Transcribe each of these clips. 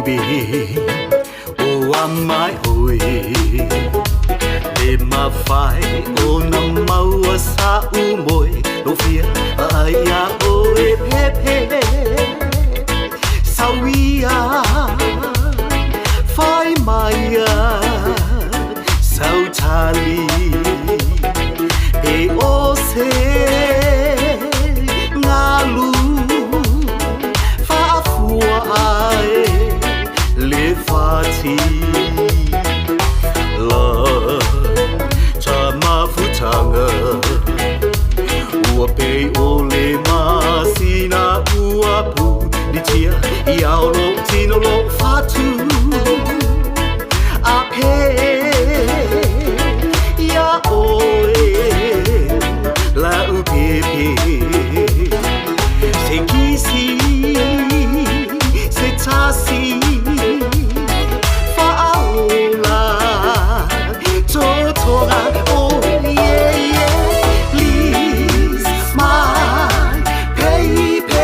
baby, oh I'm my oi. Để mà phải ô năm mau sa u môi, đâu phía ai ya ôi phê phê. Sao ia phải mai sao Charlie, để ô se ngã lu. Ai le fati la cha ma fu changa ua pe o le ma sina ua pu di chia iao lo tino lo fatu a pe ya oe la u pe pe se kisi Tasi faula totora oh yeah yeah please my baby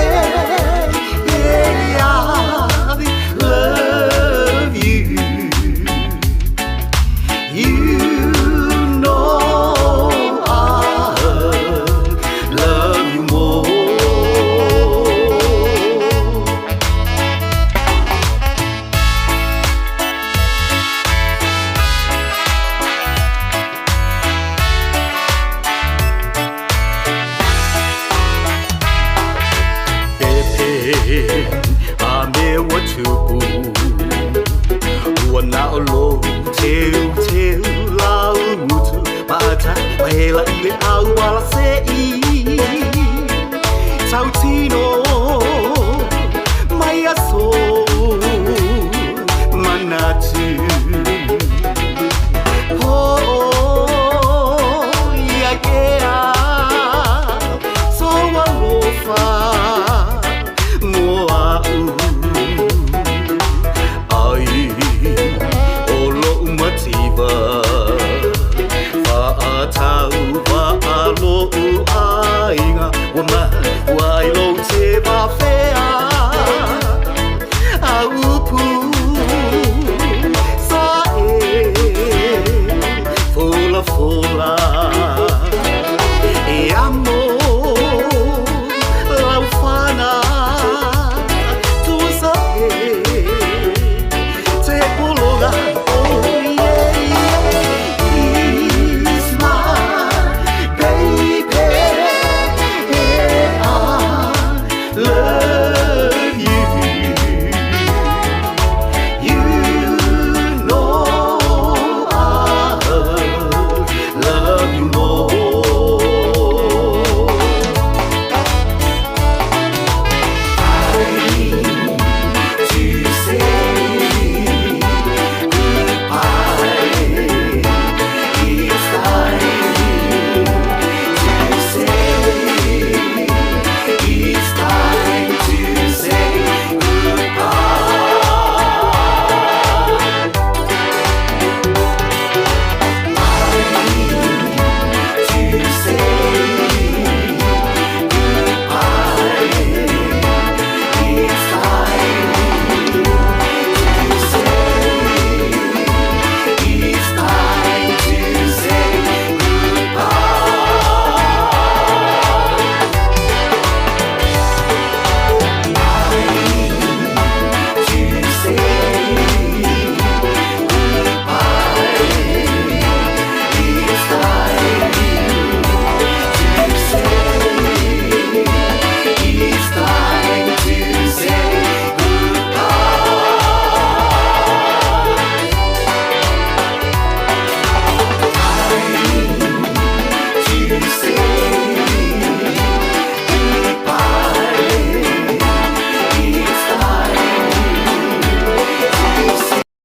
yeah I love you you know I love you more. I may what you do. One now low, tell, loud, but I like the hour I say. Sautino.